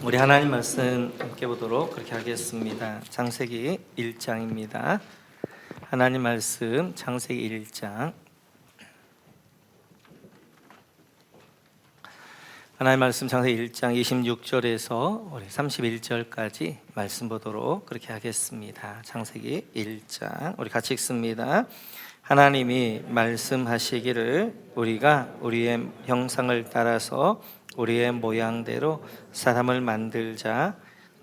우리 하나님 말씀 함께 보도록 그렇게 하겠습니다. 창세기 1장입니다. 하나님 말씀 창세기 1장. 하나님 말씀 창세기 1장 26절에서 우리 31절까지 말씀 보도록 그렇게 하겠습니다. 창세기 1장 우리 같이 읽습니다. 하나님이 말씀하시기를 우리가 우리의 형상을 따라서 우리의 모양대로 사람을 만들자.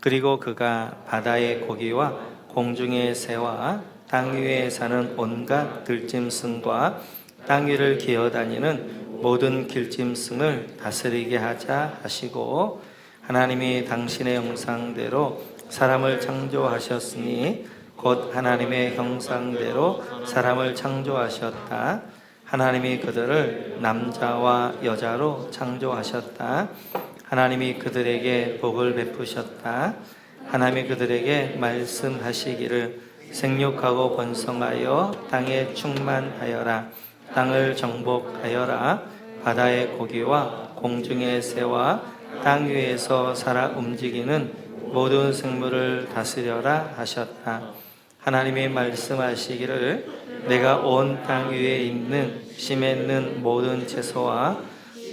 그리고 그가 바다의 고기와 공중의 새와 땅 위에 사는 온갖 들짐승과 땅 위를 기어다니는 모든 길짐승을 다스리게 하자 하시고, 하나님이 당신의 형상대로 사람을 창조하셨으니 곧 하나님의 형상대로 사람을 창조하셨다. 하나님이 그들을 남자와 여자로 창조하셨다. 하나님이 그들에게 복을 베푸셨다. 하나님이 그들에게 말씀하시기를 생육하고 번성하여 땅에 충만하여라. 땅을 정복하여라. 바다의 고기와 공중의 새와 땅 위에서 살아 움직이는 모든 생물을 다스려라 하셨다. 하나님이 말씀하시기를 내가 온 땅 위에 있는 씨 맺는 모든 채소와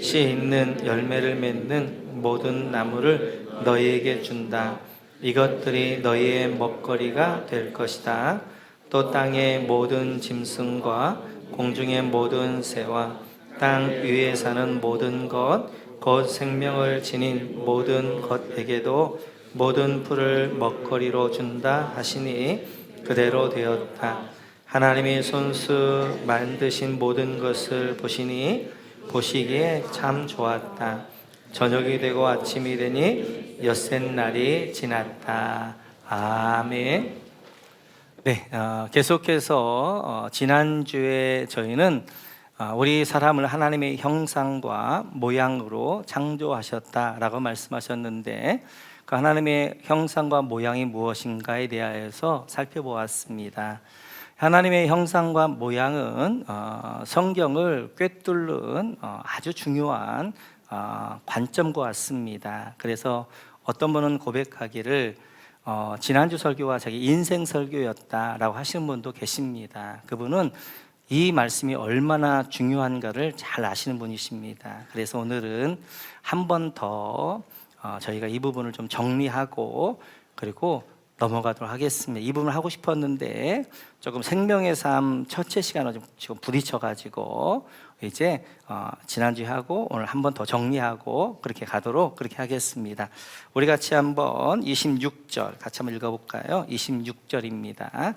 씨 있는 열매를 맺는 모든 나무를 너희에게 준다. 이것들이 너희의 먹거리가 될 것이다. 또 땅의 모든 짐승과 공중의 모든 새와 땅 위에 사는 모든 것, 곧 생명을 지닌 모든 것에게도 모든 풀을 먹거리로 준다 하시니 그대로 되었다. 하나님이 손수 만드신 모든 것을 보시니 보시기에 참 좋았다. 저녁이 되고 아침이 되니 엿새 날이 지났다. 아멘. 네, 계속해서 지난주에 저희는 우리 사람을 하나님의 형상과 모양으로 창조하셨다라고 말씀하셨는데, 그 하나님의 형상과 모양이 무엇인가에 대하여서 살펴보았습니다. 하나님의 형상과 모양은 성경을 꿰뚫는 아주 중요한 관점과 같습니다. 그래서 어떤 분은 고백하기를 지난주 설교가 자기 인생 설교였다라고 하시는 분도 계십니다. 그분은 이 말씀이 얼마나 중요한가를 잘 아시는 분이십니다. 그래서 오늘은 한 번 더 저희가 이 부분을 좀 정리하고 그리고 넘어가도록 하겠습니다. 이 부분을 하고 싶었는데 조금 생명의 삶 첫째 시간을 좀 지금 부딪혀가지고 이제 지난주에 하고 오늘 한 번 더 정리하고 그렇게 가도록 그렇게 하겠습니다. 우리 같이 한번 26절 같이 한번 읽어볼까요? 26절입니다.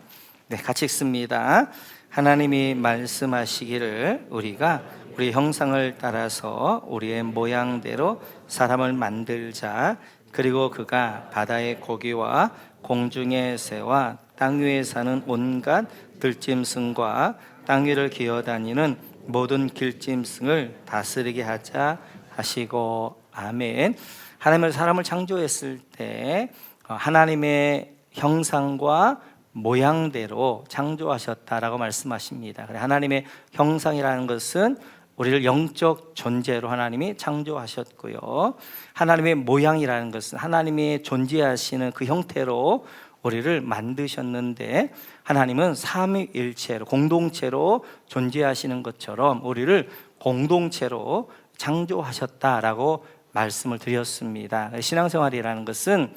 네, 같이 읽습니다. 하나님이 말씀하시기를 우리가 우리 형상을 따라서 우리의 모양대로 사람을 만들자. 그리고 그가 바다의 고기와 공중의 새와 땅 위에 사는 온갖 들짐승과 땅 위를 기어다니는 모든 길짐승을 다스리게 하자 하시고. 아멘. 하나님은 사람을 창조했을 때 하나님의 형상과 모양대로 창조하셨다라고 말씀하십니다. 하나님의 형상이라는 것은 우리를 영적 존재로 하나님이 창조하셨고요, 하나님의 모양이라는 것은 하나님이 존재하시는 그 형태로 우리를 만드셨는데, 하나님은 삼위일체로 공동체로 존재하시는 것처럼 우리를 공동체로 창조하셨다라고 말씀을 드렸습니다. 신앙생활이라는 것은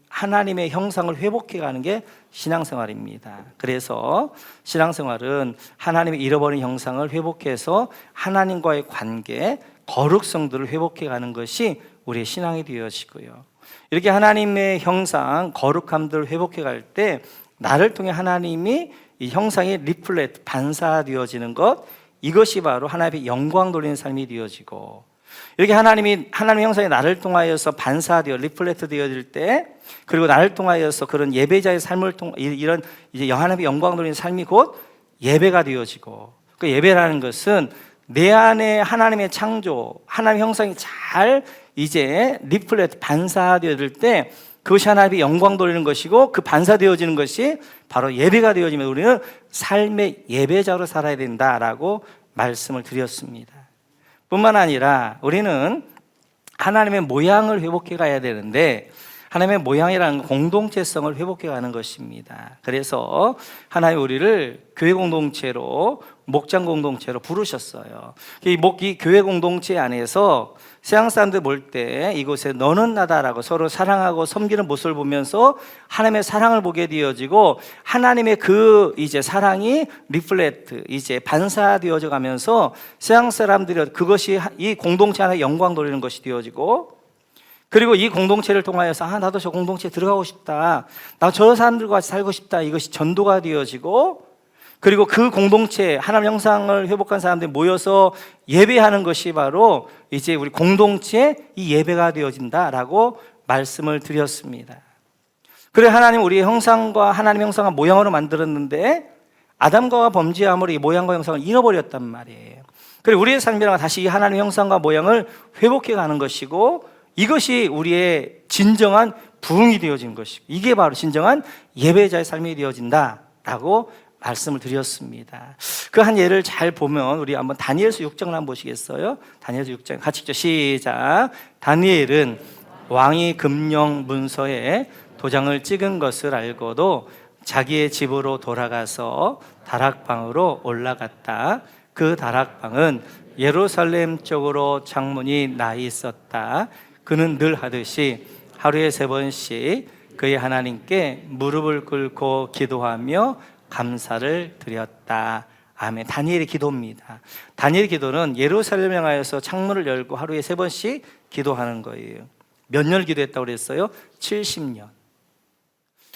하나님의 형상을 회복해가는 게 신앙생활입니다. 그래서 신앙생활은 하나님의 잃어버린 형상을 회복해서 하나님과의 관계, 거룩성들을 회복해가는 것이 우리의 신앙이 되어지고요, 이렇게 하나님의 형상, 거룩함들을 회복해갈 때 나를 통해 하나님이 이 형상이 리플레트, 반사되어지는 것, 이것이 바로 하나님의 영광 돌리는 삶이 되어지고, 이렇게 하나님의 형상이 나를 통하여서 반사되어 리플레트 되어질 때, 그리고 나를 통하여서 그런 예배자의 삶을 이런 이제 하나님의 영광 돌리는 삶이 곧 예배가 되어지고, 그 예배라는 것은 내 안에 하나님의 창조, 하나님의 형상이 잘 이제 리플레트, 반사되어질 때 그것이 하나님의 영광 돌리는 것이고, 그 반사되어지는 것이 바로 예배가 되어지면 우리는 삶의 예배자로 살아야 된다라고 말씀을 드렸습니다. 뿐만 아니라 우리는 하나님의 모양을 회복해 가야 되는데, 하나님의 모양이라는 공동체성을 회복해 가는 것입니다. 그래서 하나님 우리를 교회 공동체로, 목장 공동체로 부르셨어요. 이 교회 공동체 안에서 세상 사람들 볼 때 이곳에 너는 나다라고 서로 사랑하고 섬기는 모습을 보면서 하나님의 사랑을 보게 되어지고, 하나님의 그 이제 사랑이 리플렉트, 이제 반사되어져 가면서 세상 사람들이 그것이 이 공동체 안에 영광 돌리는 것이 되어지고, 그리고 이 공동체를 통하여서 나도 저 공동체에 들어가고 싶다, 나 저 사람들과 같이 살고 싶다, 이것이 전도가 되어지고, 그리고 그 공동체 하나님 형상을 회복한 사람들이 모여서 예배하는 것이 바로 이제 우리 공동체 이 예배가 되어진다라고 말씀을 드렸습니다. 그래, 하나님 우리의 형상과 하나님 형상과 모양으로 만들었는데 아담과 범죄함으로 이 모양과 형상을 잃어버렸단 말이에요. 그래, 우리의 삶이랑 다시 이 하나님 형상과 모양을 회복해 가는 것이고, 이것이 우리의 진정한 부흥이 되어진 것이고, 이게 바로 진정한 예배자의 삶이 되어진다라고 말씀을 드렸습니다. 그 한 예를 잘 보면 우리 한번 다니엘서 6장을 한번 보시겠어요? 다니엘서 6장 같이 읽죠. 시작. 다니엘은 왕이 금령 문서에 도장을 찍은 것을 알고도 자기의 집으로 돌아가서 다락방으로 올라갔다. 그 다락방은 예루살렘 쪽으로 창문이 나 있었다. 그는 늘 하듯이 하루에 3번씩 그의 하나님께 무릎을 꿇고 기도하며 감사를 드렸다. 아멘. 다니엘의 기도입니다. 다니엘의 기도는 예루살렘을 향하여서 창문을 열고 하루에 3번씩 기도하는 거예요. 몇 년을 기도했다고 그랬어요? 70년.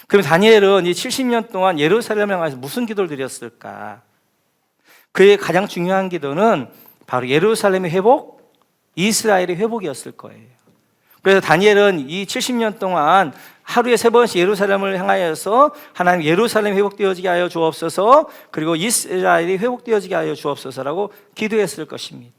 그럼 다니엘은 이 70년 동안 예루살렘을 향해서 무슨 기도를 드렸을까? 그의 가장 중요한 기도는 바로 예루살렘의 회복, 이스라엘의 회복이었을 거예요. 그래서 다니엘은 이 70년 동안 하루에 3번씩 예루살렘을 향하여서 하나님 예루살렘이 회복되어지게 하여 주옵소서, 그리고 이스라엘이 회복되어지게 하여 주옵소서라고 기도했을 것입니다.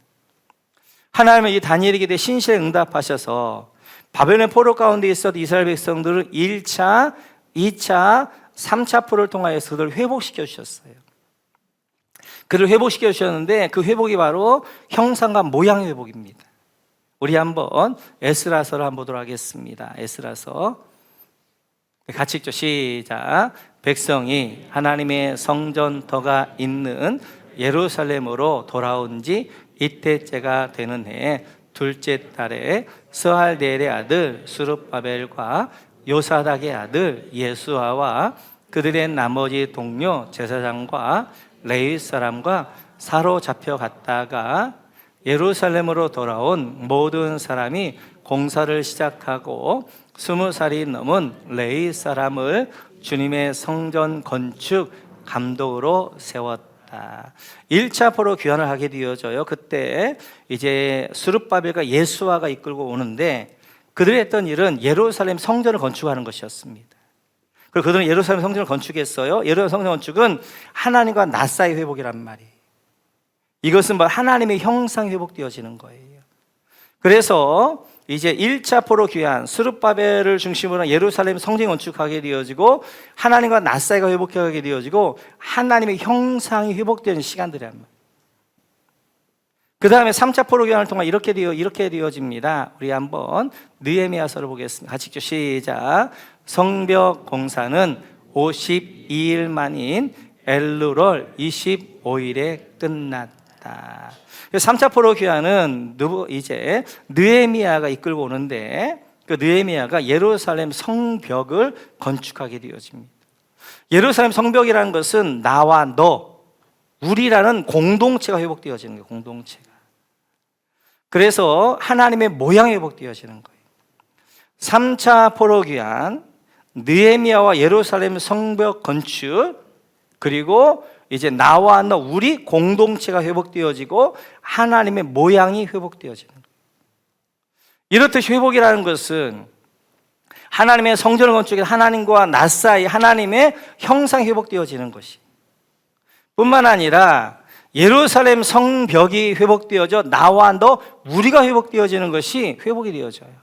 하나님은 이 다니엘의 기도에 신실에 응답하셔서 바벨론 포로 가운데 있었던 이스라엘 백성들을 1차, 2차, 3차 포로를 통하여서 그들을 회복시켜 주셨어요. 그들을 회복시켜 주셨는데 그 회복이 바로 형상과 모양의 회복입니다. 우리 한번 에스라서를 한번 보도록 하겠습니다. 에스라서 같이 읽죠. 시작. 백성이 하나님의 성전터가 있는 예루살렘으로 돌아온 지 이때째가 되는 해 둘째 달에 스알디엘의 아들 스룹바벨과 요사닥의 아들 예수아와 그들의 나머지 동료 제사장과 레위 사람과 사로잡혀 갔다가 예루살렘으로 돌아온 모든 사람이 공사를 시작하고 20살이 넘은 레위 사람을 주님의 성전 건축 감독으로 세웠다. 1차 포로 귀환을 하게 되어져요. 그때 이제 스룹바벨과 예수아가 이끌고 오는데 그들이 했던 일은 예루살렘 성전을 건축하는 것이었습니다. 그리고 그들은 예루살렘 성전을 건축했어요. 예루살렘 성전 건축은 하나님과 나 사이 회복이란 말이에요. 이것은 바로 하나님의 형상이 회복되어지는 거예요. 그래서 이제 1차 포로 귀환, 스룹바벨을 중심으로 예루살렘 성전이 건축하게 되어지고 하나님과 나 사이가 회복하게 되어지고 하나님의 형상이 회복되는 시간들이란 말이에요. 그 다음에 3차 포로 귀환을 통해 이렇게 되어집니다. 우리 한번 느헤미야서를 보겠습니다. 같이 읽죠. 시작. 성벽 공사는 52일 만인 엘루럴 25일에 끝났다. 3차 포로 귀환은 이제 느헤미야가 이끌고 오는데 그 느헤미야가 예루살렘 성벽을 건축하게 되어집니다. 예루살렘 성벽이라는 것은 나와 너, 우리라는 공동체가 회복되어지는 거예요. 공동체가. 그래서 하나님의 모양이 회복되어지는 거예요. 3차 포로 귀환, 느헤미야와 예루살렘 성벽 건축, 그리고 이제 나와 너 우리 공동체가 회복되어지고 하나님의 모양이 회복되어지는 거예요. 이렇듯이 회복이라는 것은 하나님의 성전을 건축해서 하나님과 나 사이 하나님의 형상이 회복되어지는 것이 뿐만 아니라 예루살렘 성벽이 회복되어져 나와 너 우리가 회복되어지는 것이 회복이 되어져요.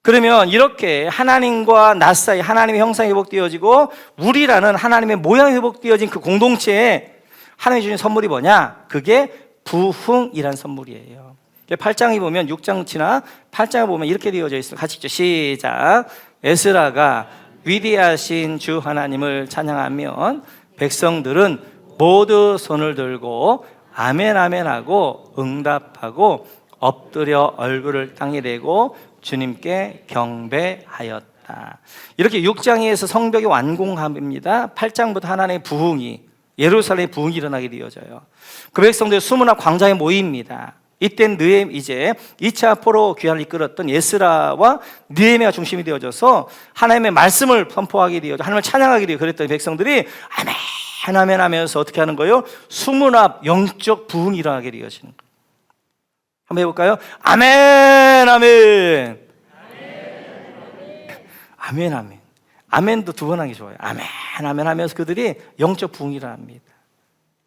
그러면 이렇게 하나님과 나 사이 하나님의 형상이 회복되어지고 우리라는 하나님의 모양이 회복되어진 그 공동체에 하나님이 주신 선물이 뭐냐? 그게 부흥이란 선물이에요. 8장에 보면 6장치나 8장에 보면 이렇게 되어져 있어요. 같이 읽죠. 시작. 에스라가 위대하신 주 하나님을 찬양하면 백성들은 모두 손을 들고 아멘 아멘 하고 응답하고 엎드려 얼굴을 땅에 대고 주님께 경배하였다. 이렇게 6장에서 성벽이 완공합니다. 8장부터 하나님의 부흥이, 예루살렘의 부흥이 일어나게 되어져요. 그 백성들이 수문화 광장에 모입니다. 이때 이제 2차 포로 귀환을 이끌었던 예스라와 느헤미야가 중심이 되어져서 하나님의 말씀을 선포하게 되어져, 하나님을 찬양하게 되어, 그랬더니 백성들이 아멘 아멘 하면서 어떻게 하는 거예요? 수문화 영적 부흥이 일어나게 되어지는 거예요. 한번 해볼까요? 아멘 아멘 아멘 아멘. 아멘도 두 번 하기 좋아요. 아멘 아멘 하면서 그들이 영적 부흥이 일어납니다.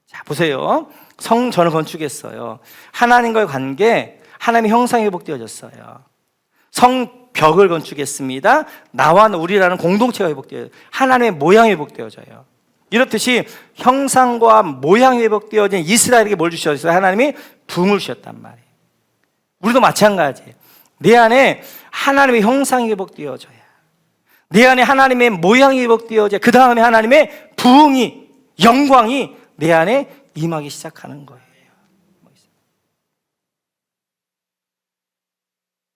자, 보세요. 성전을 건축했어요. 하나님과의 관계, 하나님의 형상이 회복되어졌어요. 성벽을 건축했습니다. 나와 우리라는 공동체가 회복되어요. 하나님의 모양이 회복되어져요. 이렇듯이 형상과 모양이 회복되어진 이스라엘에게 뭘 주셨어요? 하나님이 부흥을 주셨단 말이에요. 우리도 마찬가지. 내 안에 하나님의 형상이 회복되어져야, 내 안에 하나님의 모양이 회복되어져야 그 다음에 하나님의 부흥이, 영광이 내 안에 임하기 시작하는 거예요.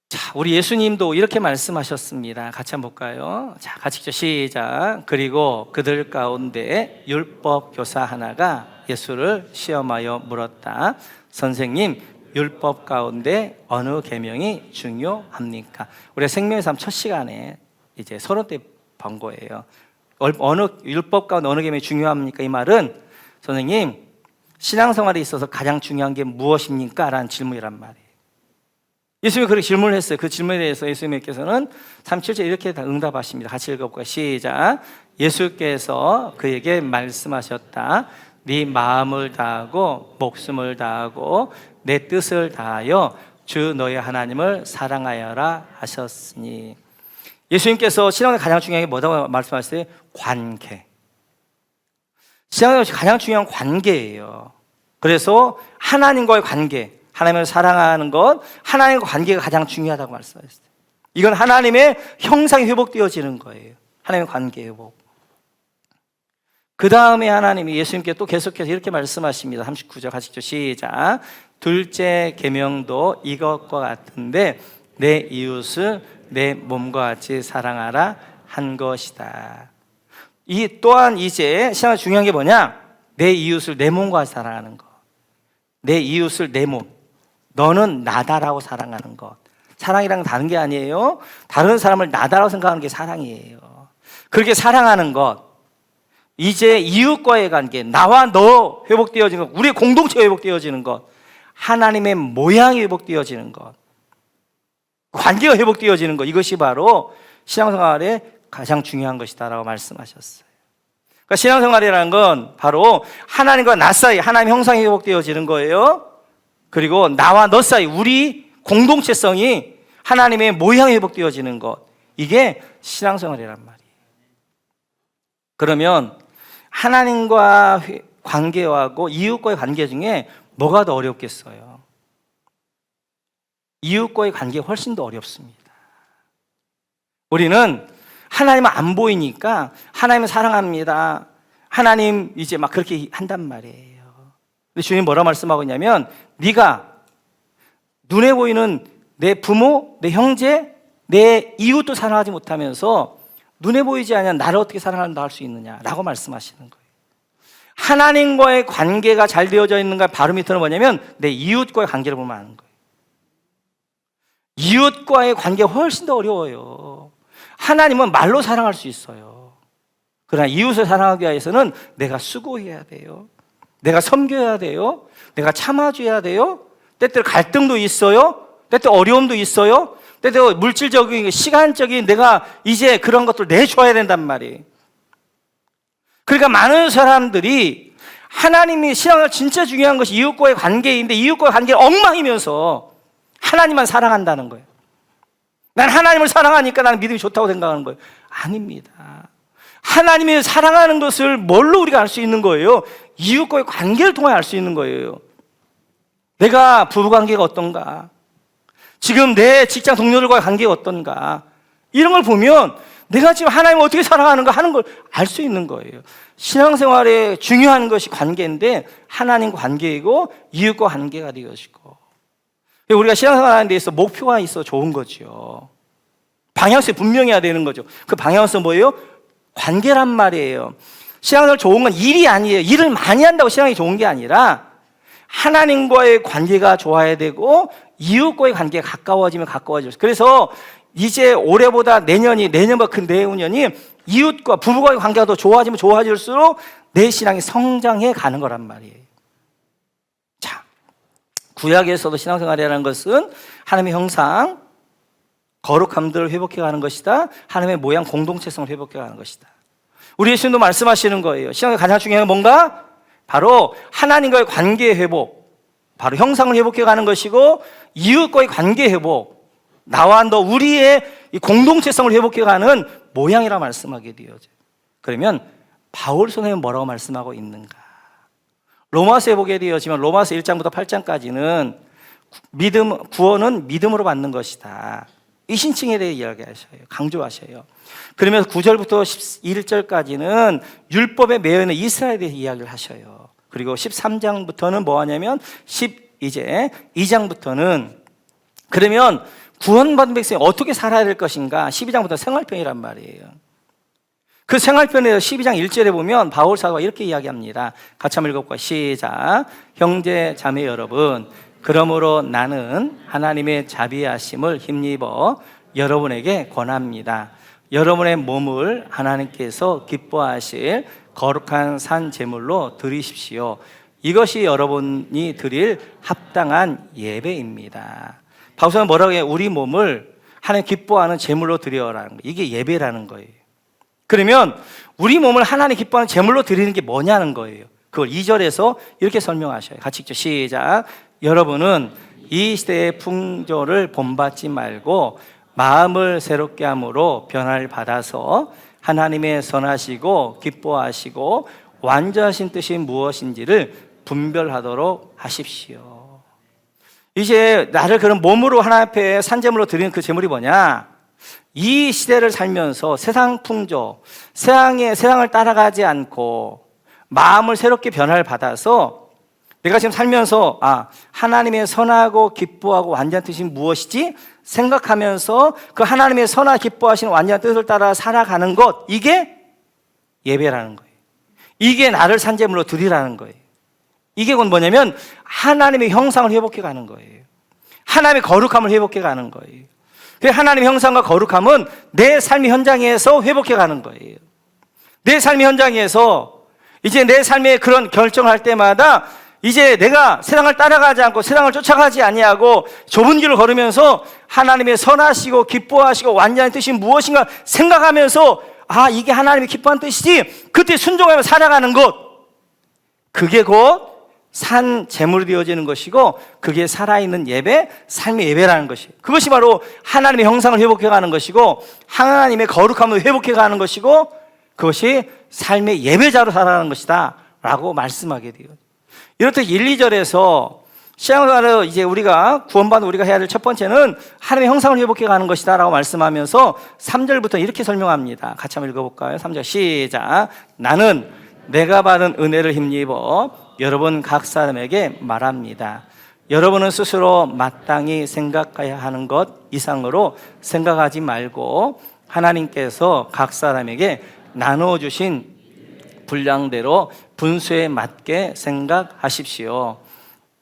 자, 우리 예수님도 이렇게 말씀하셨습니다. 같이 한번 볼까요? 자, 같이 읽죠. 시작. 그리고 그들 가운데 율법 교사 하나가 예수를 시험하여 물었다. 선생님, 율법 가운데 어느 계명이 중요합니까? 우리가 생명의 삶 첫 시간에 이제 서론 때 본 거예요. 어느 율법 가운데 어느 계명이 중요합니까? 이 말은 선생님, 신앙생활에 있어서 가장 중요한 게 무엇입니까? 라는 질문이란 말이에요. 예수님이 그렇게 질문을 했어요. 그 질문에 대해서 예수님께서는 37절 이렇게 응답하십니다. 같이 읽어볼까요? 시작. 예수께서 그에게 말씀하셨다. 네 마음을 다하고 목숨을 다하고 내 뜻을 다하여 주 너의 하나님을 사랑하여라 하셨으니. 예수님께서 신앙의 가장 중요한 게 뭐라고 말씀하셨어요? 관계. 신앙에서 가장 중요한 관계예요. 그래서 하나님과의 관계, 하나님을 사랑하는 것, 하나님과 관계가 가장 중요하다고 말씀하셨어요. 이건 하나님의 형상이 회복되어지는 거예요. 하나님의 관계 회복. 그 다음에 하나님이 예수님께 또 계속해서 이렇게 말씀하십니다. 39절 같이 읽죠. 시작. 둘째 계명도 이것과 같은데 내 이웃을 내 몸과 같이 사랑하라 한 것이다. 이 또한 이제 신앙에 중요한 게 뭐냐? 내 이웃을 내 몸과 같이 사랑하는 것. 내 이웃을 내 몸. 너는 나다라고 사랑하는 것. 사랑이랑 다른 게 아니에요. 다른 사람을 나다라고 생각하는 게 사랑이에요. 그렇게 사랑하는 것. 이제 이웃과의 관계, 나와 너 회복되어지는 것, 우리의 공동체가 회복되어지는 것, 하나님의 모양이 회복되어지는 것, 관계가 회복되어지는 것, 이것이 바로 신앙생활에 가장 중요한 것이다라고 말씀하셨어요. 그러니까 신앙생활이라는 건 바로 하나님과 나 사이, 하나님 형상이 회복되어지는 거예요. 그리고 나와 너 사이, 우리 공동체성이 하나님의 모양이 회복되어지는 것, 이게 신앙생활이란 말이에요. 그러면 하나님과 관계하고 이웃과의 관계 중에 뭐가 더 어렵겠어요? 이웃과의 관계가 훨씬 더 어렵습니다. 우리는 하나님은 안 보이니까 하나님을 사랑합니다. 하나님 이제 막 그렇게 한단 말이에요. 근데 주님 뭐라 말씀하고 있냐면, 네가 눈에 보이는 내 부모, 내 형제, 내 이웃도 사랑하지 못하면서 눈에 보이지 않는 나를 어떻게 사랑한다 할 수 있느냐라고 말씀하시는 거예요. 하나님과의 관계가 잘 되어져 있는가 바로 밑에는 뭐냐면 내 이웃과의 관계를 보면 아는 거예요. 이웃과의 관계가 훨씬 더 어려워요. 하나님은 말로 사랑할 수 있어요. 그러나 이웃을 사랑하기 위해서는 내가 수고해야 돼요. 내가 섬겨야 돼요. 내가 참아줘야 돼요. 때때로 갈등도 있어요. 때때로 어려움도 있어요. 때때로 물질적인, 시간적인 내가 이제 그런 것들을 내줘야 된단 말이에요. 그러니까 많은 사람들이 하나님이 신앙을 진짜 중요한 것이 이웃과의 관계인데 이웃과의 관계를 엉망이면서 하나님만 사랑한다는 거예요. 난 하나님을 사랑하니까 나는 믿음이 좋다고 생각하는 거예요. 아닙니다. 하나님이 사랑하는 것을 뭘로 우리가 알 수 있는 거예요? 이웃과의 관계를 통해 알 수 있는 거예요. 내가 부부관계가 어떤가? 지금 내 직장 동료들과의 관계가 어떤가? 이런 걸 보면 내가 지금 하나님을 어떻게 사랑하는가 하는 걸 알 수 있는 거예요. 신앙생활에 중요한 것이 관계인데 하나님과 관계이고 이웃과 관계가 되어지고, 우리가 신앙생활하는 데 있어서 목표가 있어 좋은 거죠. 방향성이 분명해야 되는 거죠. 그 방향성 뭐예요? 관계란 말이에요. 신앙생활 좋은 건 일이 아니에요. 일을 많이 한다고 신앙이 좋은 게 아니라 하나님과의 관계가 좋아야 되고 이웃과의 관계가 가까워지면 가까워져요. 그래서 이제 올해보다 내년보다 그 내후년이 이웃과 부부와의 관계가 더 좋아지면 좋아질수록 내 신앙이 성장해 가는 거란 말이에요. 자, 구약에서도 신앙생활이라는 것은 하나님의 형상, 거룩함들을 회복해 가는 것이다. 하나님의 모양, 공동체성을 회복해 가는 것이다. 우리 예수님도 말씀하시는 거예요. 신앙의 가장 중요한 건 뭔가? 바로 하나님과의 관계 회복, 바로 형상을 회복해 가는 것이고 이웃과의 관계 회복, 나와 너 우리의 이 공동체성을 회복해 가는 모양이라 말씀하게 되어져요. 그러면 바울 선생님은 뭐라고 말씀하고 있는가? 로마서에 보게 되어지면 로마서 1장부터 8장까지는 구원은 믿음으로 받는 것이다. 이 신칭에 대해 이야기하셔요. 강조하셔요. 그러면서 9절부터 11절까지는 율법에 매여 있는 이스라엘에 대해 이야기를 하셔요. 그리고 13장부터는 뭐 하냐면 이제 2장부터는 그러면 구원받은 백성이 어떻게 살아야 될 것인가? 12장부터 생활편이란 말이에요. 그 생활편에서 12장 1절에 보면 바울 사도가 이렇게 이야기합니다. 같이 한번 읽어볼까요? 시작. 형제 자매 여러분, 그러므로 나는 하나님의 자비하심을 힘입어 여러분에게 권합니다. 여러분의 몸을 하나님께서 기뻐하실 거룩한 산 제물로 드리십시오. 이것이 여러분이 드릴 합당한 예배입니다. 바울은 뭐라고 해요? 우리 몸을 하나님 기뻐하는 제물로 드려라는 거예요. 이게 예배라는 거예요. 그러면 우리 몸을 하나님 기뻐하는 제물로 드리는 게 뭐냐는 거예요. 그걸 2절에서 이렇게 설명하셔요. 같이 읽죠. 시작. 여러분은 이 시대의 풍조를 본받지 말고 마음을 새롭게 함으로 변화를 받아서 하나님의 선하시고 기뻐하시고 완전하신 뜻이 무엇인지를 분별하도록 하십시오. 이제 나를 그런 몸으로 하나님 앞에 산제물로 드리는 그 제물이 뭐냐? 이 시대를 살면서 세상 풍조, 세상을 따라가지 않고 마음을 새롭게 변화를 받아서 내가 지금 살면서 하나님의 선하고 기뻐하고 완전한 뜻이 무엇이지? 생각하면서 그 하나님의 선하고 기뻐하시는 완전한 뜻을 따라 살아가는 것, 이게 예배라는 거예요. 이게 나를 산제물로 드리라는 거예요. 이게 곧 뭐냐면 하나님의 형상을 회복해 가는 거예요. 하나님의 거룩함을 회복해 가는 거예요. 하나님의 형상과 거룩함은 내 삶의 현장에서 회복해 가는 거예요. 내 삶의 현장에서 이제 내 삶의 그런 결정을 할 때마다 이제 내가 세상을 따라가지 않고 세상을 쫓아가지 아니하고 좁은 길을 걸으면서 하나님의 선하시고 기뻐하시고 완전한 뜻이 무엇인가 생각하면서 이게 하나님의 기뻐하는 뜻이지, 그때 순종하며 살아가는 것, 그게 곧 산 제물이 되어지는 것이고 그게 살아있는 예배, 삶의 예배라는 것이에요. 그것이 바로 하나님의 형상을 회복해가는 것이고 하나님의 거룩함을 회복해가는 것이고 그것이 삶의 예배자로 살아가는 것이다 라고 말씀하게 돼요. 이렇듯 1, 2절에서 신앙생활을 이제 우리가 구원받은 우리가 해야 될 첫 번째는 하나님의 형상을 회복해가는 것이다 라고 말씀하면서 3절부터 이렇게 설명합니다. 같이 한번 읽어볼까요? 3절 시작. 나는 내가 받은 은혜를 힘입어 여러분 각 사람에게 말합니다. 여러분은 스스로 마땅히 생각해야 하는 것 이상으로 생각하지 말고 하나님께서 각 사람에게 나눠주신 분량대로 분수에 맞게 생각하십시오.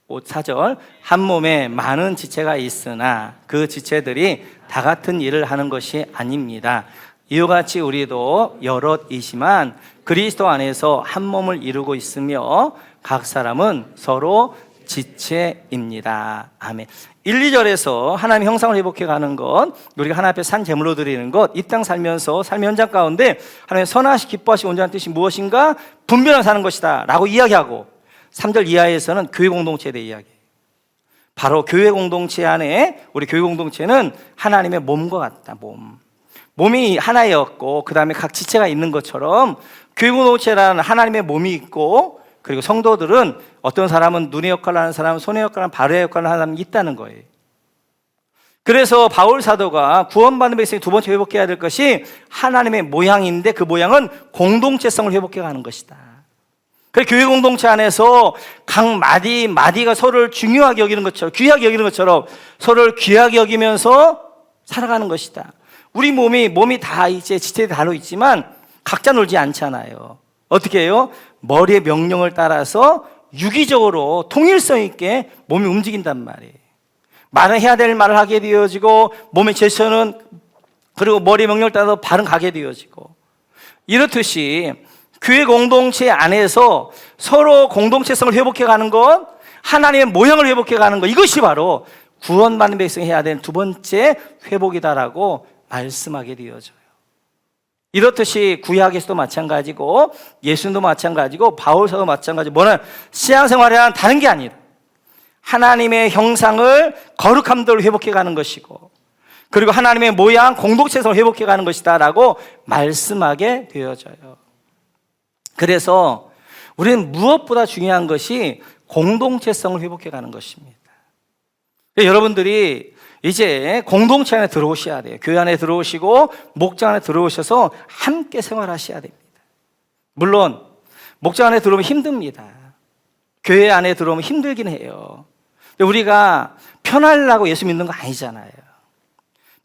4절 한 몸에 많은 지체가 있으나 그 지체들이 다 같은 일을 하는 것이 아닙니다. 이와 같이 우리도 여럿이지만 그리스도 안에서 한 몸을 이루고 있으며 각 사람은 서로 지체입니다. 아멘. 1, 2절에서 하나님의 형상을 회복해가는 것, 우리가 하나님 앞에 산 제물로 드리는 것, 이 땅 살면서 삶의 현장 가운데 하나님의 선하시고 기뻐하시고 온전한 뜻이 무엇인가 분별하며 사는 것이다 라고 이야기하고 3절 이하에서는 교회 공동체에 대해 이야기해요. 바로 교회 공동체 안에 우리 교회 공동체는 하나님의 몸과 같다. 몸이 하나였고 그 다음에 각 지체가 있는 것처럼 교회 공동체라는 하나님의 몸이 있고 그리고 성도들은 어떤 사람은 눈의 역할을 하는 사람, 손의 역할을 하는 발의 역할을 하는 사람이 있다는 거예요. 그래서 바울 사도가 구원받는 백성이 두 번째 회복해야 될 것이 하나님의 모양인데 그 모양은 공동체성을 회복해 가는 것이다. 그래서 교회 공동체 안에서 각 마디가 서로를 중요하게 여기는 것처럼, 귀하게 여기는 것처럼 서로를 귀하게 여기면서 살아가는 것이다. 우리 몸이 다 이제 지체돼 다로 있지만 각자 놀지 않잖아요. 어떻게 해요? 머리의 명령을 따라서 유기적으로 통일성 있게 몸이 움직인단 말이에요. 말은 해야 될 말을 하게 되어지고 몸의 제스처는 그리고 머리 명령을 따라서 발은 가게 되어지고, 이렇듯이 교회 공동체 안에서 서로 공동체성을 회복해 가는 것, 하나님의 모양을 회복해 가는 것, 이것이 바로 구원받는 백성이 해야 되는 두 번째 회복이다라고 말씀하게 되어져요. 이렇듯이 구약에서도 마찬가지고 예수님도 마찬가지고 바울서도 마찬가지고, 뭐는 신앙생활이란 다른 게 아니라 하나님의 형상을 거룩함대로 회복해 가는 것이고, 그리고 하나님의 모양 공동체성을 회복해 가는 것이다 라고 말씀하게 되어져요. 그래서 우리는 무엇보다 중요한 것이 공동체성을 회복해 가는 것입니다. 여러분들이 이제 공동체 안에 들어오셔야 돼요. 교회 안에 들어오시고 목장 안에 들어오셔서 함께 생활하셔야 됩니다. 물론 목장 안에 들어오면 힘듭니다. 교회 안에 들어오면 힘들긴 해요. 우리가 편하려고 예수 믿는 거 아니잖아요.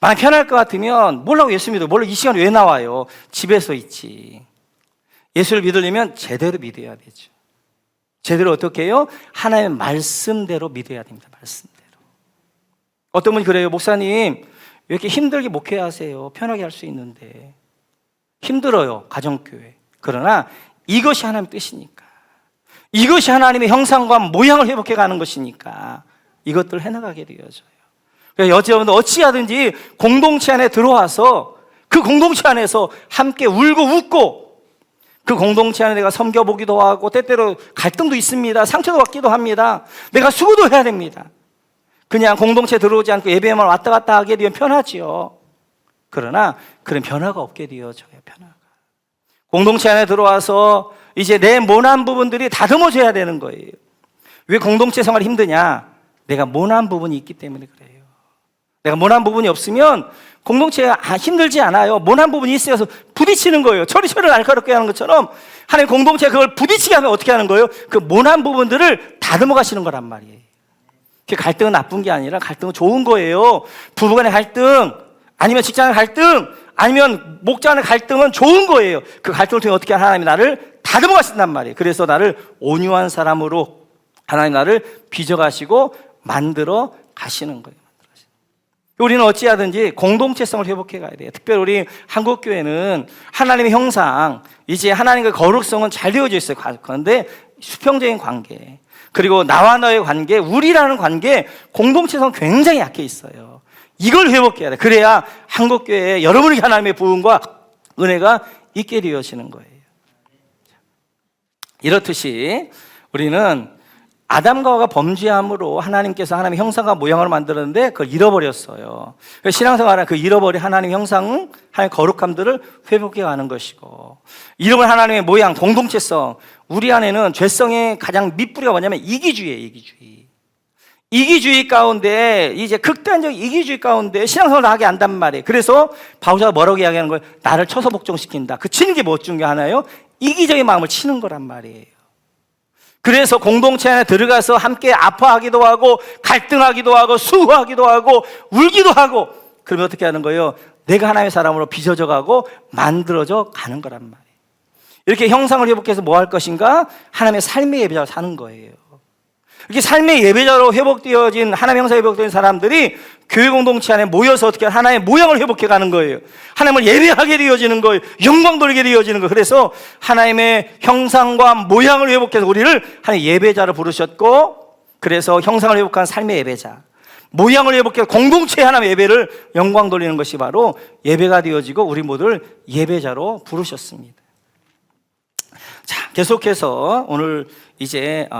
만약 편할 것 같으면 뭐라고 예수 믿어요? 이 시간에 왜 나와요? 집에서 있지. 예수를 믿으려면 제대로 믿어야 되죠. 제대로 어떻게 해요? 하나님의 말씀대로 믿어야 됩니다. 말씀대로. 어떤 분이 그래요. 목사님, 왜 이렇게 힘들게 목회하세요? 편하게 할 수 있는데. 힘들어요, 가정교회. 그러나 이것이 하나님의 뜻이니까, 이것이 하나님의 형상과 모양을 회복해 가는 것이니까 이것들을 해나가게 되어져요. 그래서 여러분들 어찌하든지 공동체 안에 들어와서 그 공동체 안에서 함께 울고 웃고, 그 공동체 안에 내가 섬겨보기도 하고 때때로 갈등도 있습니다. 상처도 받기도 합니다. 내가 수고도 해야 됩니다. 그냥 공동체 들어오지 않고 예배만 왔다 갔다 하게 되면 편하지요. 그러나 그런 변화가 없게 되어져요. 변화가. 공동체 안에 들어와서 이제 내 모난 부분들이 다듬어져야 되는 거예요. 왜 공동체 생활이 힘드냐? 내가 모난 부분이 있기 때문에 그래요. 내가 모난 부분이 없으면 공동체가 힘들지 않아요. 모난 부분이 있어서 부딪히는 거예요. 처리를 날카롭게 하는 것처럼 하나님 공동체가 그걸 부딪히게 하면 어떻게 하는 거예요? 그 모난 부분들을 다듬어 가시는 거란 말이에요. 갈등은 나쁜 게 아니라 갈등은 좋은 거예요. 부부간의 갈등, 아니면 직장의 갈등, 아니면 목장의 갈등은 좋은 거예요. 그 갈등을 통해 어떻게 하나님이 나를 다듬어 가신단 말이에요. 그래서 나를 온유한 사람으로 하나님 나를 빚어가시고 만들어 가시는 거예요. 우리는 어찌하든지 공동체성을 회복해 가야 돼요. 특별히 우리 한국교회는 하나님의 형상, 이제 하나님의 거룩성은 잘 되어져 있어요. 그런데 수평적인 관계, 그리고 나와 너의 관계, 우리라는 관계, 공동체성 굉장히 약해 있어요. 이걸 회복해야 돼. 그래야 한국교회에 여러분에게 하나님의 부흥과 은혜가 있게 되어지는 거예요. 이렇듯이 우리는 아담과 하와가 범죄함으로 하나님께서 하나님의 형상과 모양을 만들었는데 그걸 잃어버렸어요. 신앙생활은 그 잃어버린 하나님의 형상, 하나님의 거룩함들을 회복해 가는 것이고, 잃어버린 하나님의 모양, 공동체성, 우리 안에는 죄성의 가장 밑뿌리가 뭐냐면 이기주의예요. 이기주의 가운데, 이제 극단적 이기주의 가운데 신앙생활을 하게 한단 말이에요. 그래서 바울사가 뭐라고 이야기하는 거예요? 나를 쳐서 복종시킨다. 그 치는 게 뭐 중에 하나예요? 이기적인 마음을 치는 거란 말이에요. 그래서 공동체 안에 들어가서 함께 아파하기도 하고 갈등하기도 하고 수고하기도 하고 울기도 하고, 그러면 어떻게 하는 거예요? 내가 하나님의 사람으로 빚어져 가고 만들어져 가는 거란 말이에요. 이렇게 형상을 회복해서 뭐 할 것인가? 하나님의 삶의 예배자로 사는 거예요. 이렇게 삶의 예배자로 회복되어진, 하나님의 형상이 회복된 사람들이 교회 공동체 안에 모여서 어떻게 하나님의 모양을 회복해 가는 거예요. 하나님을 예배하게 되어지는 거예요. 영광 돌리게 되어지는 거예요. 그래서 하나님의 형상과 모양을 회복해서 우리를 하나님의 예배자로 부르셨고, 그래서 형상을 회복한 삶의 예배자, 모양을 회복해서 공동체의 하나님의 예배를 영광 돌리는 것이 바로 예배가 되어지고 우리 모두를 예배자로 부르셨습니다. 자, 계속해서 오늘 이제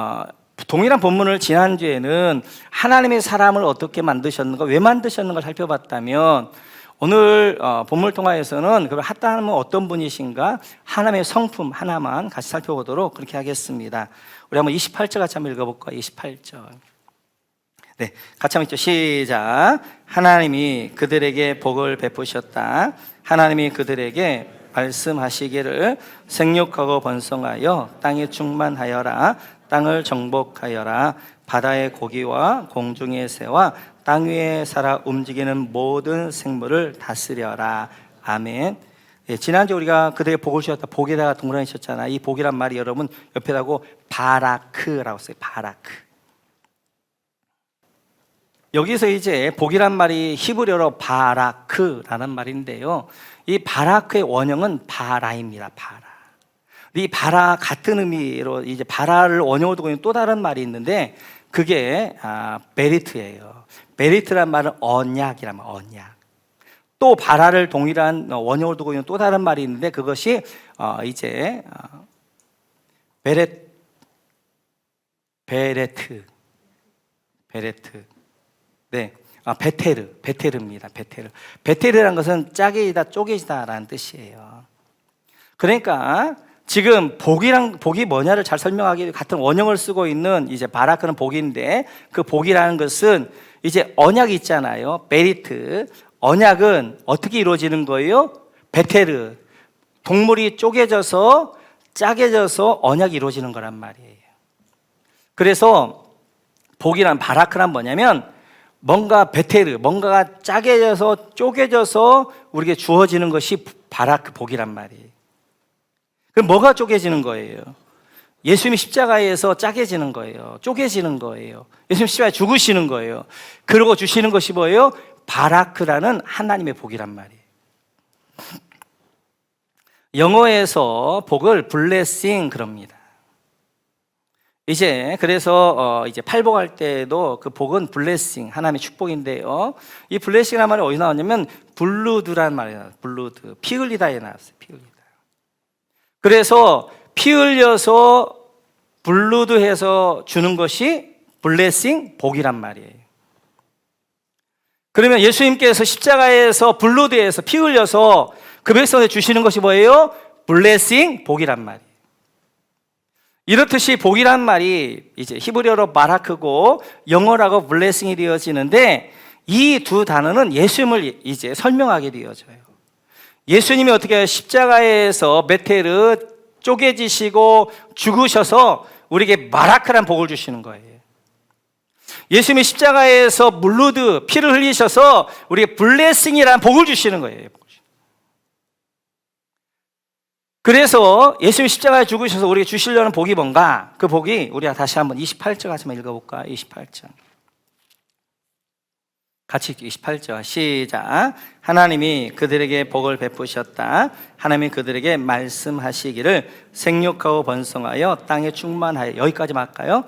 동일한 본문을 지난주에는 하나님의 사람을 어떻게 만드셨는가, 왜 만드셨는가 살펴봤다면, 오늘 본문을 통하여서는 그걸 하나님은 어떤 분이신가, 하나님의 성품 하나만 같이 살펴보도록 그렇게 하겠습니다. 우리 한번 28절 같이 한번 읽어볼까요? 28절. 네, 같이 한번 읽죠. 시작. 하나님이 그들에게 복을 베푸셨다. 하나님이 그들에게 말씀하시기를 생육하고 번성하여 땅에 충만하여라. 땅을 정복하여라. 바다의 고기와 공중의 새와 땅 위에 살아 움직이는 모든 생물을 다스려라. 아멘. 예, 지난주 우리가 그들에게 복을 주셨다. 복에다가 동그라미 쳤잖아. 이 복이란 말이 여러분 옆에다고 바라크라고 써요. 바라크. 여기서 이제 복이란 말이 히브리어로 바라크라는 말인데요. 이 바라크의 원형은 바라입니다. 바라. 이 바라 같은 의미로 이제 바라를 원형으로 두고 있는 또 다른 말이 있는데 그게 베리트예요. 베리트란 말은 언약이란 말, 언약. 또 바라를 동일한 원형으로 두고 있는 또 다른 말이 있는데 그것이 이제 베레트. 네, 베테르입니다. 베테르라는 것은 짜게지다, 쪼개지다라는 뜻이에요. 그러니까 지금 복이 뭐냐를 잘 설명하기 위해 같은 원형을 쓰고 있는 이제 바라크는 복인데 그 복이라는 것은 이제 언약이 있잖아요. 베리트. 언약은 어떻게 이루어지는 거예요? 베테르. 동물이 쪼개져서 짜게져서 언약이 이루어지는 거란 말이에요. 그래서 복이란 바라크란 뭐냐면 뭔가 베테르, 뭔가가 짜게져서 쪼개져서 우리에게 주어지는 것이 바라크 복이란 말이에요. 그럼 뭐가 쪼개지는 거예요? 예수님이 십자가에서 짜게지는 거예요. 쪼개지는 거예요. 예수님 십자가에 죽으시는 거예요. 그러고 주시는 것이 뭐예요? 바라크라는 하나님의 복이란 말이에요. 영어에서 복을 blessing 그럽니다. 이제 그래서 이제 팔복할 때도 그 복은 블레싱, 하나님의 축복인데요. 이 블레싱이라는 말이 어디서 나왔냐면 블루드라는 말이 나왔어요. 블루드, 피 흘리다에 나왔어요. 피 흘리다. 그래서 피 흘려서 블루드해서 주는 것이 블레싱, 복이란 말이에요. 그러면 예수님께서 십자가에서 블루드해서 피 흘려서 그 백성에 주시는 것이 뭐예요? 블레싱, 복이란 말이에요. 이렇듯이 복이란 말이 이제 히브리어로 바라크고 영어라고 블레싱이 되어지는데 이 두 단어는 예수님을 이제 설명하게 되어져요. 예수님이 어떻게 십자가에서 메테르 쪼개지시고 죽으셔서 우리에게 바라크란 복을 주시는 거예요. 예수님이 십자가에서 물루드 피를 흘리셔서 우리에게 블레싱이라는 복을 주시는 거예요. 그래서 예수님이 십자가에 죽으셔서 우리에게 주시려는 복이 뭔가? 그 복이 우리가 다시 한번 28절 같이 한번 읽어볼까? 28절 같이 28절 시작. 하나님이 그들에게 복을 베푸셨다. 하나님이 그들에게 말씀하시기를 생육하고 번성하여 땅에 충만하여. 여기까지만 할까요?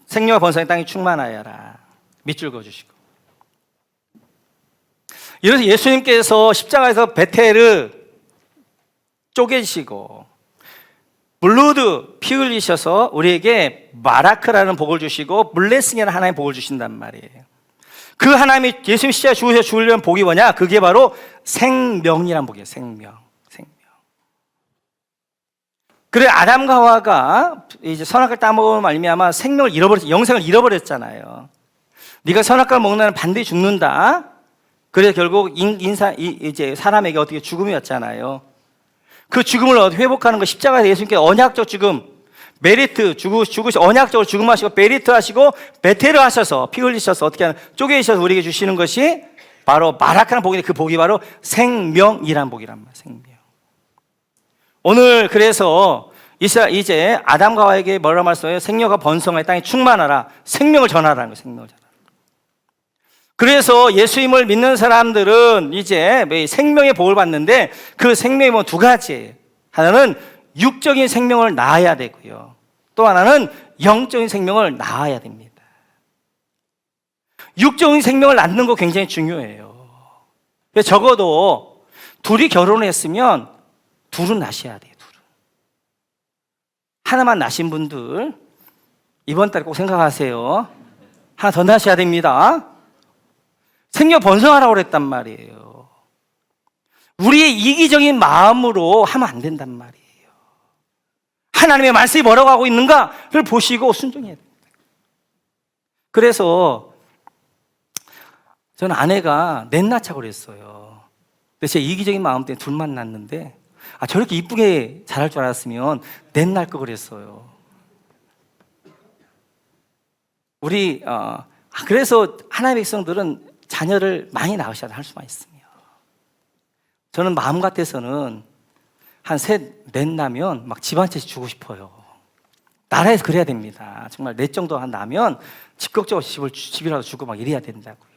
생육하고 번성하여 땅에 충만하여라. 밑줄 그어주시고. 이래서 예수님께서 십자가에서 베테르 쪼개시고 블루드 피 흘리셔서 우리에게 바라크라는 복을 주시고 블레싱이라는 하나님의 복을 주신단 말이에요. 그 하나님이 예수님 십자가에 죽으셔서 주려는 복이 뭐냐? 그게 바로 생명이란 복이에요. 생명. 그래 아담과 하와가 이제 선악과를 따먹으면 말미암아 생명을 잃어버렸, 영생을 잃어버렸잖아요. 네가 선악과를 먹는 날은 반드시 죽는다. 그래서 결국 이제 사람에게 어떻게 죽음이 왔잖아요. 그 죽음을 회복하는 거 십자가에서 예수님께서 언약적 죽음, 메리트 죽으시 언약적으로 죽음하시고 메리트 하시고 베테르 하셔서 피 흘리셔서 어떻게 하는 쪼개셔서 우리에게 주시는 것이 바로 바라크라는 복인데 그 복이 바로 생명이란 복이란 말이에요. 생명. 오늘 그래서 이제 아담과 하와에게 뭐라고 말씀해요? 생명과 번성하여 땅에 충만하라. 생명을 전하라는 거예요. 생명을 전하라. 그래서 예수님을 믿는 사람들은 이제 생명의 복을 받는데 그 생명이 뭐 두 가지예요. 하나는 육적인 생명을 낳아야 되고요. 또 하나는 영적인 생명을 낳아야 됩니다. 육적인 생명을 낳는 거 굉장히 중요해요. 적어도 둘이 결혼했으면 둘은 낳으셔야 돼요. 둘은. 하나만 낳으신 분들 이번 달에 꼭 생각하세요. 하나 더 낳으셔야 됩니다. 생명 번성하라고 그랬단 말이에요. 우리의 이기적인 마음으로 하면 안 된단 말이에요. 하나님의 말씀이 뭐라고 하고 있는가를 보시고 순종해야 됩니다. 그래서 저는 아내가 넷 낳자고 그랬어요. 근데 제 이기적인 마음 때문에 둘만 낳는데, 저렇게 이쁘게 자랄 줄 알았으면 넷 낳을 걸 그랬어요. 그래서 하나님의 백성들은 자녀를 많이 낳으셔야 할 수만 있으며, 저는 마음 같아서는 한 셋, 넷 나면 막 집 한 채씩 주고 싶어요. 나라에서 그래야 됩니다. 정말 넷 정도 한 나면 적극적으로 집이라도 주고 막 이래야 된다고요.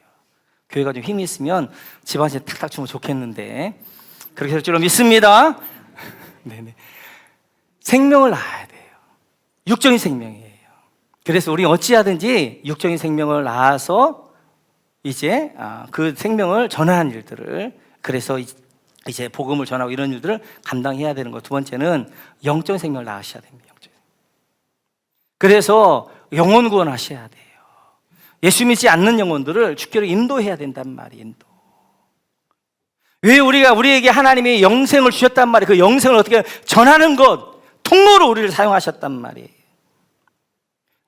교회가 좀 힘이 있으면 집 한 채 탁탁 주면 좋겠는데 그렇게 될 줄로 믿습니다. 네네. 생명을 낳아야 돼요. 육적인 생명이에요. 그래서 우리 어찌하든지 육적인 생명을 낳아서 이제 그 생명을 전하는 일들을, 그래서 이제 복음을 전하고 이런 일들을 감당해야 되는 거. 두 번째는 영적인 생명을 낳으셔야 됩니다. 그래서 영혼 구원하셔야 돼요. 예수 믿지 않는 영혼들을 주께로 인도해야 된단 말이에요. 인도. 왜 우리에게 하나님이 영생을 주셨단 말이에요. 그 영생을 어떻게 전하는 것, 통로로 우리를 사용하셨단 말이에요.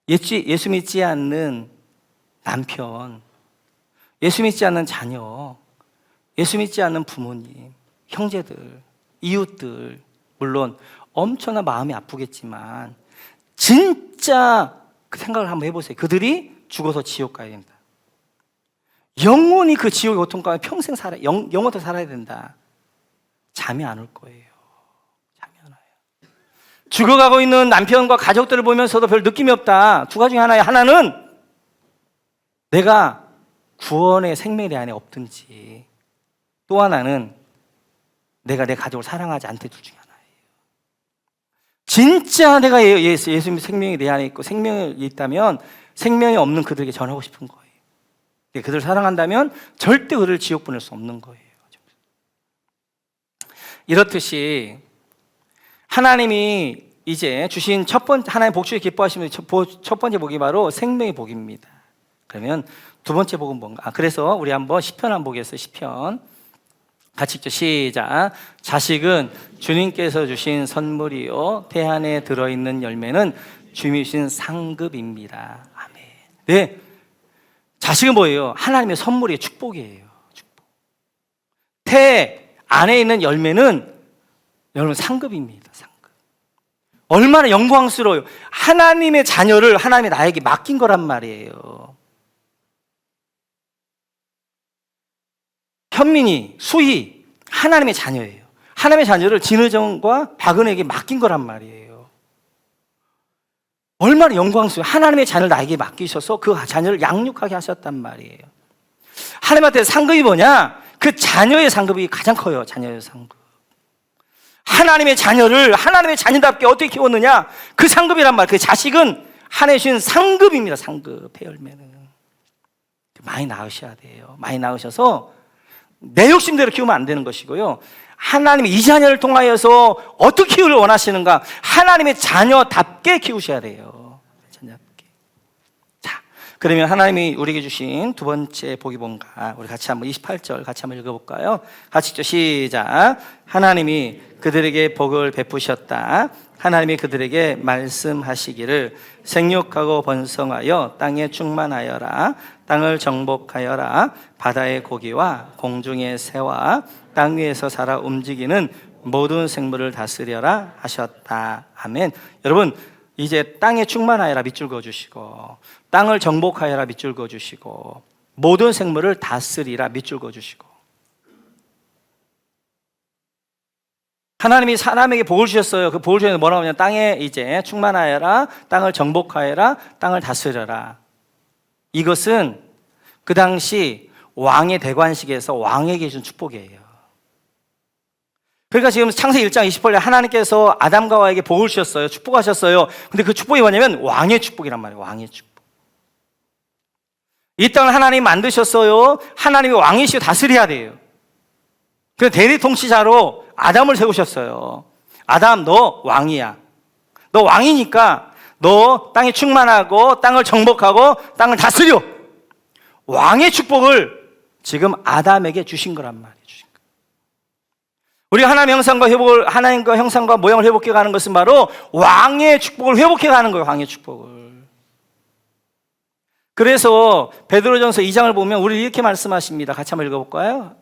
예수 믿지 않는 남편, 예수 믿지 않는 자녀, 예수 믿지 않는 부모님, 형제들, 이웃들, 물론 엄청난 마음이 아프겠지만 진짜 그 생각을 한번 해보세요. 그들이 죽어서 지옥 가야 된다. 영원히 그 지옥의 고통 가운데 평생 영원히 살아야 된다. 잠이 안 올 거예요. 잠이 안 와요. 죽어가고 있는 남편과 가족들을 보면서도 별 느낌이 없다. 두 가지 중에 하나예요. 하나는 내가 구원의 생명이 내 안에 없든지, 또 하나는 내가 내 가족을 사랑하지 않든, 둘 중에 하나예요. 진짜 내가 예수님의 생명이 내 안에 있고 생명이 있다면 생명이 없는 그들에게 전하고 싶은 거예요. 그들을 사랑한다면 절대 그들을 지옥 보낼 수 없는 거예요. 이렇듯이 하나님이 이제 주신 하나님 복주에 기뻐하시면 첫 번째 복이 바로 생명의 복입니다. 그러면 두 번째 복은 뭔가? 그래서 우리 한번 시편 한번 보겠어요. 시편 같이 읽죠. 시작. 자식은 주님께서 주신 선물이요, 태 안에 들어있는 열매는 주님이 주신 상급입니다. 아멘. 네, 자식은 뭐예요? 하나님의 선물이에요. 축복이에요. 축복. 태 안에 있는 열매는 여러분 상급입니다. 상급. 얼마나 영광스러워요. 하나님의 자녀를 하나님이 나에게 맡긴 거란 말이에요. 현민이, 수희, 하나님의 자녀예요. 하나님의 자녀를 진의정과 박은혜에게 맡긴 거란 말이에요. 얼마나 영광스러워요. 하나님의 자녀를 나에게 맡기셔서 그 자녀를 양육하게 하셨단 말이에요. 하나님한테 상급이 뭐냐? 그 자녀의 상급이 가장 커요. 자녀의 상급. 하나님의 자녀를 하나님의 자녀답게 어떻게 키웠느냐? 그 상급이란 말이에요. 그 자식은 하나님 주신 상급입니다. 상급의 열매는. 많이 낳으셔야 돼요. 많이 낳으셔서 내 욕심대로 키우면 안 되는 것이고요. 하나님이 이 자녀를 통하여서 어떻게 키우를 원하시는가? 하나님의 자녀답게 키우셔야 돼요. 자녀답게. 자, 그러면 하나님이 우리에게 주신 두 번째 복이 뭔가? 우리 같이 한번 28절 같이 한번 읽어볼까요? 같이 읽죠. 시작. 하나님이 그들에게 복을 베푸셨다. 하나님이 그들에게 말씀하시기를 생육하고 번성하여 땅에 충만하여라. 땅을 정복하여라. 바다의 고기와 공중의 새와 땅 위에서 살아 움직이는 모든 생물을 다스려라 하셨다. 아멘. 여러분, 이제 땅에 충만하여라 밑줄 그어주시고, 땅을 정복하여라 밑줄 그어주시고, 모든 생물을 다스리라 밑줄 그어주시고. 하나님이 사람에게 복을 주셨어요. 그 복을 주셨는데 뭐라고 하냐면 땅에 이제 충만하여라, 땅을 정복하여라, 땅을 다스려라. 이것은 그 당시 왕의 대관식에서 왕에게 준 축복이에요. 그러니까 지금 창세기 1장 28절에 하나님께서 아담과 하와에게 복을 주셨어요. 축복하셨어요. 근데 그 축복이 뭐냐면 왕의 축복이란 말이에요. 왕의 축복. 이 땅을 하나님이 만드셨어요. 하나님이 왕이시고 다스려야 돼요. 그 대리 통치자로 아담을 세우셨어요. 아담, 너 왕이야. 너 왕이니까 너 땅에 충만하고 땅을 정복하고 땅을 다스려. 왕의 축복을 지금 아담에게 주신 거란 말이에요. 우리가 하나님과 형상과 모양을 회복해 가는 것은 바로 왕의 축복을 회복해 가는 거예요. 왕의 축복을. 그래서 베드로전서 2장을 보면 우리 이렇게 말씀하십니다. 같이 한번 읽어볼까요?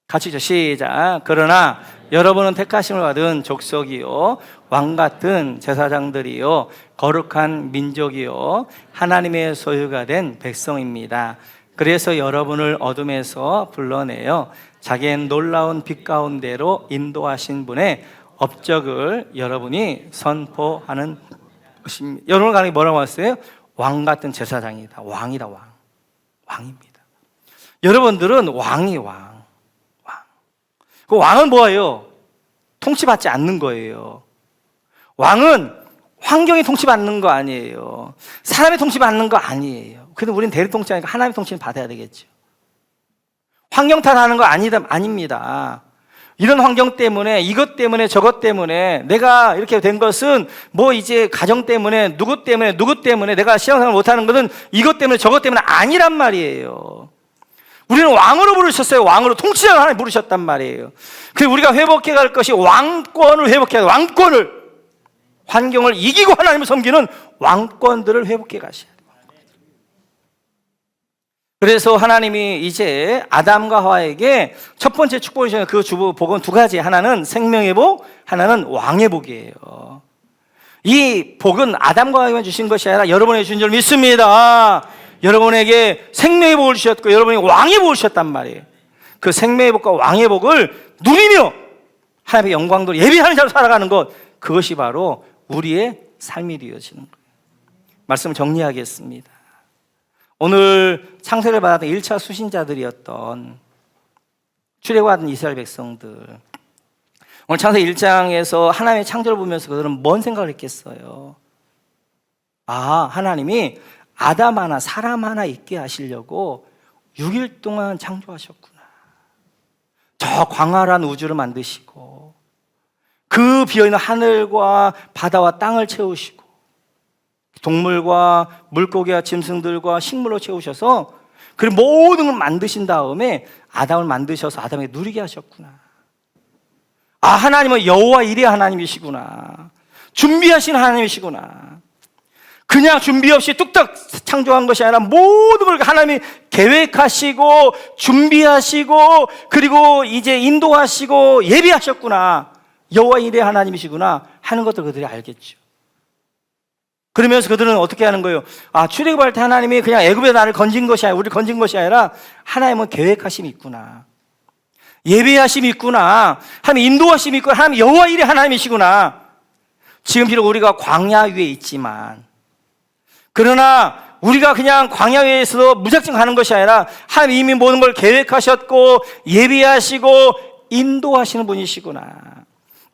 같이 시작. 그러나 여러분은 택하심을 받은 족속이요 왕 같은 제사장들이요 거룩한 민족이요 하나님의 소유가 된 백성입니다. 그래서 여러분을 어둠에서 불러내어 자기의 놀라운 빛 가운데로 인도하신 분의 업적을 여러분이 선포하는 것입니다. 여러분 가는 게 뭐라고 했어요? 왕 같은 제사장이다. 왕이다. 왕입니다. 여러분들은 왕이 왕. 그 왕은 뭐예요? 통치받지 않는 거예요. 왕은 환경이 통치받는 거 아니에요. 사람이 통치받는 거 아니에요. 그래도 우리는 대리 통치하니까 하나님의 통치는 받아야 되겠죠. 환경 탓하는 거 아닙니다. 이런 환경 때문에, 이것 때문에, 저것 때문에 내가 이렇게 된 것은 뭐 이제 가정 때문에, 누구 때문에 내가 신앙생활 못하는 것은 이것 때문에, 저것 때문에 아니란 말이에요. 우리는 왕으로 부르셨어요. 왕으로 통치자를 하나님 부르셨단 말이에요. 그래서 우리가 회복해 갈 것이 왕권을 회복해야 돼요. 왕권을, 환경을 이기고 하나님을 섬기는 왕권들을 회복해 가셔야 돼요. 그래서 하나님이 이제 아담과 하와에게 첫 번째 축복을 주신 그 복은 두 가지. 하나는 생명의 복, 하나는 왕의 복이에요. 이 복은 아담과 하와에게 주신 것이 아니라 여러분에게 주신 줄 믿습니다. 여러분에게 생명의 복을 주셨고 여러분에게 왕의 복을 주셨단 말이에요. 그 생명의 복과 왕의 복을 누리며 하나님의 영광도 예비하는 자로 살아가는 것, 그것이 바로 우리의 삶이 되어지는 거예요. 말씀을 정리하겠습니다. 오늘 창세를 받았던 1차 수신자들이었던 출애굽하던 이스라엘 백성들, 오늘 창세기 1장에서 하나님의 창조를 보면서 그들은 뭔 생각을 했겠어요? 하나님이 아담 하나, 사람 하나 있게 하시려고 6일 동안 창조하셨구나. 저 광활한 우주를 만드시고 그 비어있는 하늘과 바다와 땅을 채우시고 동물과 물고기와 짐승들과 식물로 채우셔서 그리고 모든 걸 만드신 다음에 아담을 만드셔서 아담에게 누리게 하셨구나. 하나님은 여호와 일의 하나님이시구나. 준비하신 하나님이시구나. 그냥 준비 없이 뚝딱 창조한 것이 아니라 모든 걸 하나님이 계획하시고 준비하시고 그리고 이제 인도하시고 예비하셨구나. 여호와 일의 하나님이시구나 하는 것들 그들이 알겠죠. 그러면서 그들은 어떻게 하는 거예요? 출애굽할 때 하나님이 그냥 애굽에 나를 건진 것이 아니라 우리를 건진 것이 아니라 하나님은 계획하심이 있구나. 예비하심이 있구나. 하나님 인도하심이 있구나. 하나님 여호와 일의 하나님이시구나. 지금 비록 우리가 광야 위에 있지만 그러나 우리가 그냥 광야 위에서 무작정 가는 것이 아니라 하나님 이미 모든 걸 계획하셨고 예비하시고 인도하시는 분이시구나.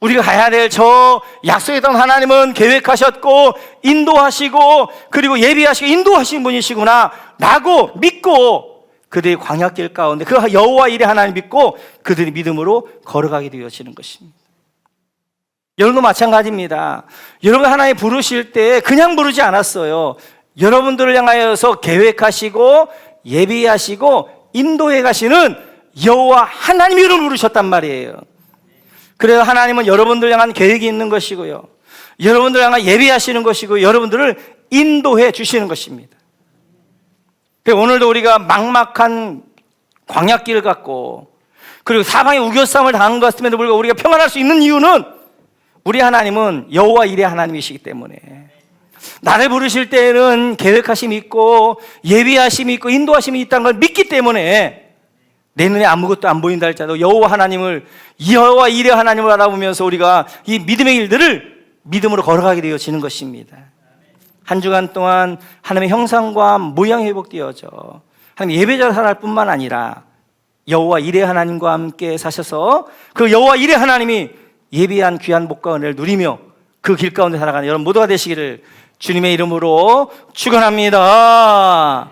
우리가 가야 될 저 약속했던 하나님은 계획하셨고 인도하시고 그리고 예비하시고 인도하시는 분이시구나 라고 믿고 그들이 광야길 가운데 그 여호와 일의 하나님 믿고 그들이 믿음으로 걸어가게 되어지는 것입니다. 여러분도 마찬가지입니다. 여러분 하나님 부르실 때 그냥 부르지 않았어요. 여러분들을 향하여서 계획하시고 예비하시고 인도해 가시는 여호와 하나님 이름을 부르셨단 말이에요. 그래서 하나님은 여러분들 향한 계획이 있는 것이고요, 여러분들 향한 예비하시는 것이고 여러분들을 인도해 주시는 것입니다. 오늘도 우리가 막막한 광야길을 갔고 그리고 사방에 우겨싸움을 당한 것 같음에도 불구하고 우리가 평안할 수 있는 이유는 우리 하나님은 여호와 일의 하나님이시기 때문에 나를 부르실 때에는 계획하심이 있고 예비하심이 있고 인도하심이 있다는 걸 믿기 때문에 내 눈에 아무것도 안 보인다 할지라도 여호와 하나님을 여호와 일의 하나님을 알아보면서 우리가 이 믿음의 일들을 믿음으로 걸어가게 되어지는 것입니다. 한 주간 동안 하나님의 형상과 모양이 회복되어져 하나님 예배자로 살아갈 뿐만 아니라 여호와 일의 하나님과 함께 사셔서 그 여호와 일의 하나님이 예비한 귀한 복과 은혜를 누리며 그 길 가운데 살아가는 여러분 모두가 되시기를 주님의 이름으로 축원합니다.